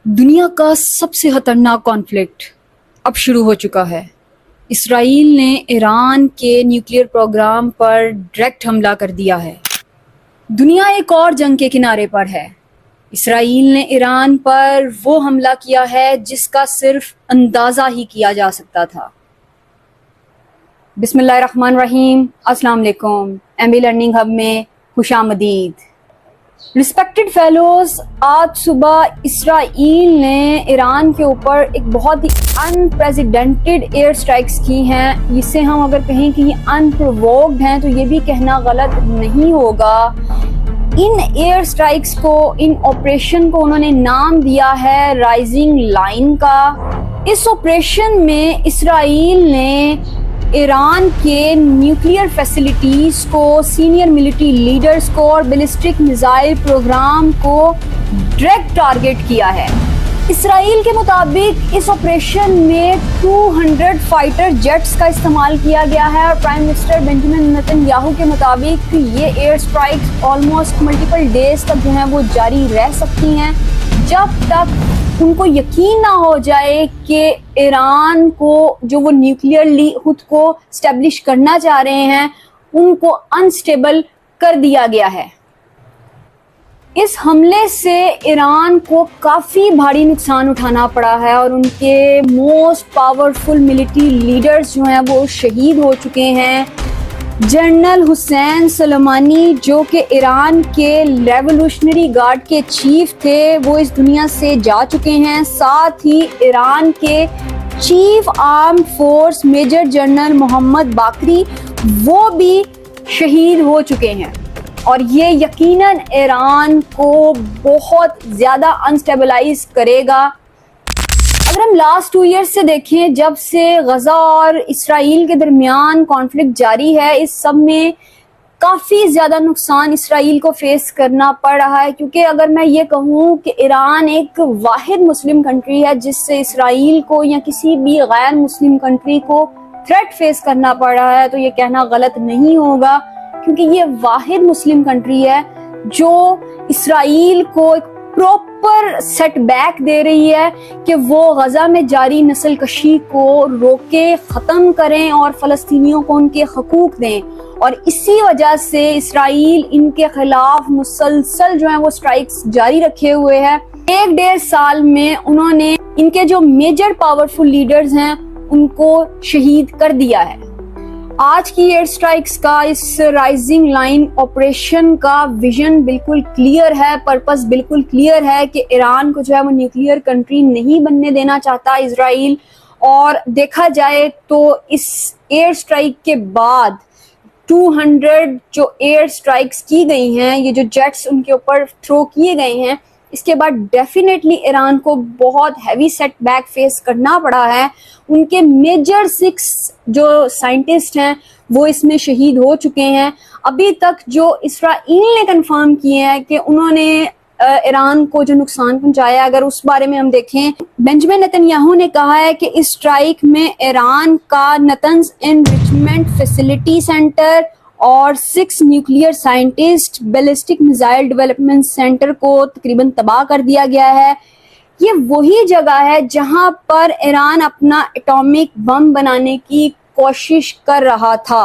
دنیا کا سب سے خطرناک کانفلکٹ اب شروع ہو چکا ہے۔ اسرائیل نے ایران کے نیوکلیئر پروگرام پر ڈائریکٹ حملہ کر دیا ہے۔ دنیا ایک اور جنگ کے کنارے پر ہے۔ اسرائیل نے ایران پر وہ حملہ کیا ہے جس کا صرف اندازہ ہی کیا جا سکتا تھا۔ بسم اللہ الرحمن الرحیم۔ السلام علیکم۔ MB لرننگ ہب میں خوش آمدید۔ ریسپیکٹڈ فیلوز، آج صبح اسرائیل نے ایران کے اوپر ایک بہت ہی انپریزیڈنٹڈ ایئر سٹرائکس کی ہیں۔ اس سے ہم اگر کہیں کہ یہ انپرووکڈ ہیں تو یہ بھی کہنا غلط نہیں ہوگا۔ ان ایئر سٹرائکس کو، ان آپریشن کو انہوں نے نام دیا ہے رائزنگ لائن کا۔ اس آپریشن میں اسرائیل نے ایران کے نیوکلیئر فیسلٹیز کو، سینئر ملٹری لیڈرز کو اور بیلسٹک میزائل پروگرام کو ڈائریکٹ ٹارگٹ کیا ہے۔ اسرائیل کے مطابق اس آپریشن میں 200 فائٹر جیٹس کا استعمال کیا گیا ہے اور prime minister Benjamin Netanyahu کے مطابق یہ air strikes almost multiple days تک جو ہیں وہ جاری رہ سکتی ہیں، جب تک ان کو یقین نہ ہو جائے کہ ایران کو جو وہ نیوکلیئرلی خود کو اسٹیبلش کرنا چاہ رہے ہیں ان کو انسٹیبل کر دیا گیا ہے۔ اس حملے سے ایران کو کافی بھاری نقصان اٹھانا پڑا ہے اور ان کے موسٹ پاورفل ملٹری لیڈرز جو ہیں وہ شہید ہو چکے ہیں۔ جنرل حسین سلیمانی جو کہ ایران کے ریولوشنری گارڈ کے چیف تھے، وہ اس دنیا سے جا چکے ہیں۔ ساتھ ہی ایران کے chief armed force major general Mohammad Bagheri وہ بھی شہید ہو چکے ہیں، اور یہ یقیناً ایران کو بہت زیادہ انسٹیبلائز کرے گا۔ اگر ہم لاسٹ 2 ایئر سے دیکھیں، جب سے غزہ اور اسرائیل کے درمیان کانفلکٹ جاری ہے، اس سب میں کافی زیادہ نقصان اسرائیل کو فیس کرنا پڑ رہا ہے، کیونکہ اگر میں یہ کہوں کہ ایران ایک واحد مسلم کنٹری ہے جس سے اسرائیل کو یا کسی بھی غیر مسلم کنٹری کو تھریٹ فیس کرنا پڑ رہا ہے تو یہ کہنا غلط نہیں ہوگا، کیونکہ یہ واحد مسلم کنٹری ہے جو اسرائیل کو ایک پراپر سیٹ بیک دے رہی ہے کہ وہ غزہ میں جاری نسل کشی کو روکے، ختم کریں اور فلسطینیوں کو ان کے حقوق دیں، اور اسی وجہ سے اسرائیل ان کے خلاف مسلسل جو ہیں وہ سٹرائکس جاری رکھے ہوئے ہے۔ 1.5 سال میں انہوں نے ان کے جو میجر پاورفل لیڈرز ہیں ان کو شہید کر دیا ہے۔ آج کی ایئر سٹرائکس کا، اس رائزنگ لائن آپریشن کا ویژن بالکل کلیئر ہے، پرپس بالکل کلیئر ہے کہ ایران کو جو ہے وہ نیوکلیئر کنٹری نہیں بننے دینا چاہتا اسرائیل، اور دیکھا جائے تو اس ایئر سٹرائک کے بعد 200 جو ایئر سٹرائکس کی گئی ہیں، یہ جو جیٹس ان کے اوپر تھرو کیے گئے ہیں، اس کے بعد ڈیفینیٹلی ایران کو بہت ہیوی سیٹ بیک فیس کرنا پڑا ہے۔ ان کے میجر 6 جو سائنٹسٹ ہیں وہ اس میں شہید ہو چکے ہیں۔ ابھی تک جو اسرائیل نے کنفرم کیے ہیں کہ انہوں نے ایران کو جو نقصان پہنچایا، اگر اس بارے میں ہم دیکھیں، بنجمن نیتن یاہو نے کہا ہے کہ اس سٹرائک میں ایران کا نتنز انریچمنٹ فیسلٹی سینٹر اور 6 nuclear scientist ballistic missile development centre کو تقریباً تباہ کر دیا گیا ہے۔ یہ وہی جگہ ہے جہاں پر ایران اپنا ایٹامک بم بنانے کی کوشش کر رہا تھا۔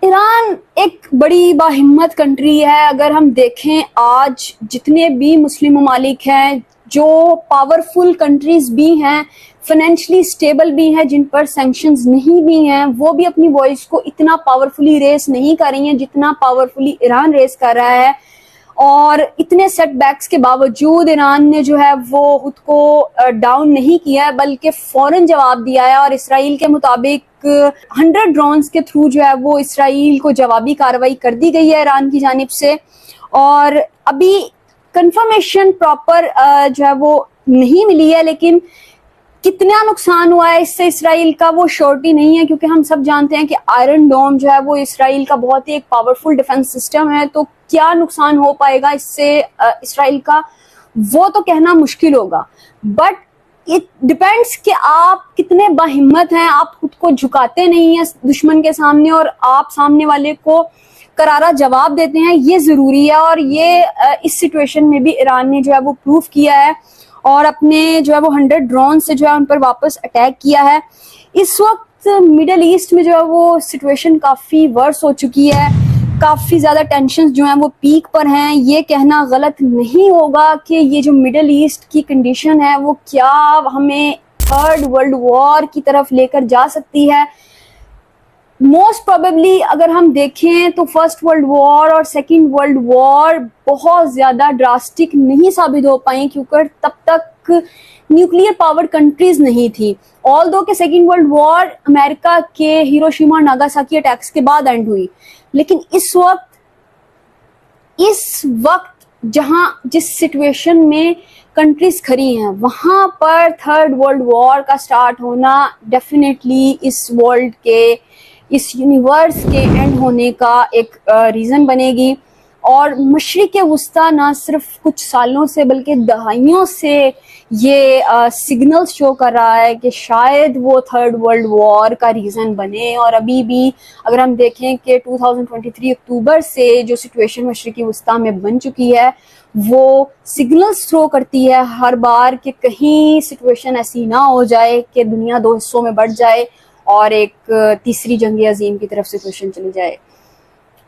ایران ایک بڑی باہمت کنٹری ہے۔ اگر ہم دیکھیں آج جتنے بھی مسلم ممالک ہیں، جو پاورفل کنٹریز بھی ہیں، فائنینشلی اسٹیبل بھی ہیں، جن پر سینکشنز نہیں بھی ہیں، وہ بھی اپنی وائس کو اتنا پاورفلی ریس نہیں کر رہی ہیں جتنا پاورفلی ایران ریس کر رہا ہے، اور اتنے سیٹ بیکس کے باوجود ایران نے جو ہے وہ خود کو ڈاؤن نہیں کیا ہے بلکہ فوراً جواب دیا ہے، اور اسرائیل کے مطابق 100 ڈرونز کے تھرو جو ہے وہ اسرائیل کو جوابی کارروائی کر دی گئی ہے ایران کی جانب سے، اور ابھی کنفرمیشن پراپر جو ہے وہ نہیں ملی ہے، لیکن کتنا نقصان ہوا ہے اس سے اسرائیل کا وہ شورٹی نہیں ہے، کیونکہ ہم سب جانتے ہیں کہ آئرن ڈوم جو ہے وہ اسرائیل کا بہت ہی ایک پاورفل ڈیفنس سسٹم ہے، تو کیا نقصان ہو پائے گا اس سے اسرائیل کا وہ تو کہنا مشکل ہوگا، بٹ اٹ ڈیپینڈس کہ آپ کتنے باہمت ہیں، آپ خود کو جھکاتے نہیں ہیں دشمن کے سامنے اور آپ سامنے والے کو کرارا جواب دیتے ہیں، یہ ضروری ہے، اور یہ اس سچویشن میں بھی ایران نے جو ہے وہ پروف کیا ہے۔ اور اپنے جو ہے وہ 100 ڈرون سے جو ہے ان پر واپس اٹیک کیا ہے. اس وقت مڈل ایسٹ میں جو ہے وہ سچویشن کافی ورس ہو چکی ہے, کافی زیادہ ٹینشنز جو ہیں وہ پیک پر ہیں. یہ کہنا غلط نہیں ہوگا کہ یہ جو مڈل ایسٹ کی کنڈیشن ہے وہ کیا ہمیں تھرڈ ورلڈ وار کی طرف لے کر جا سکتی ہے. موسٹ پروبیبلی اگر ہم دیکھیں تو فرسٹ ورلڈ وار اور سیکنڈ ورلڈ وار بہت زیادہ ڈراسٹک نہیں ثابت ہو پائیں, کیونکہ تب تک نیوکلیئر پاور کنٹریز نہیں تھی. آل دو کہ سیکنڈ ورلڈ وار امریکہ کے ہیروشیما اور ناگاساکی اٹیکس کے بعد اینڈ ہوئی, لیکن اس وقت جس سچویشن میں کنٹریز کھڑی ہیں وہاں پر تھرڈ ورلڈ وار کا سٹارٹ ہونا ڈیفینیٹلی اس ورلڈ کے, اس یونیورس کے اینڈ ہونے کا ایک ریزن بنے گی. اور مشرق وسطیٰ نہ صرف کچھ سالوں سے بلکہ دہائیوں سے یہ سگنلز شو کر رہا ہے کہ شاید وہ تھرڈ ورلڈ وار کا ریزن بنے. اور ابھی بھی اگر ہم دیکھیں کہ 2023 اکتوبر سے جو سچویشن مشرقی وسطیٰ میں بن چکی ہے وہ سگنلز تھرو کرتی ہے ہر بار کہ کہیں سچویشن ایسی نہ ہو جائے کہ دنیا دو حصوں میں بٹ جائے اور ایک تیسری جنگ عظیم کی طرف سچویشن چلی جائے.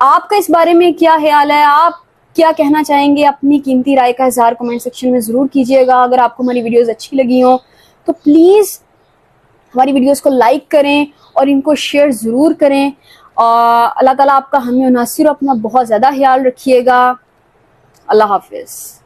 آپ کا اس بارے میں کیا خیال ہے؟ آپ کیا کہنا چاہیں گے؟ اپنی قیمتی رائے کا اظہار کمنٹ سیکشن میں ضرور کیجیے گا. اگر آپ کو ہماری ویڈیوز اچھی لگی ہوں تو پلیز ہماری ویڈیوز کو لائک کریں اور ان کو شیئر ضرور کریں. اللہ تعالیٰ آپ کا ہمیں ناصر اپنا بہت زیادہ خیال رکھیے گا. اللہ حافظ.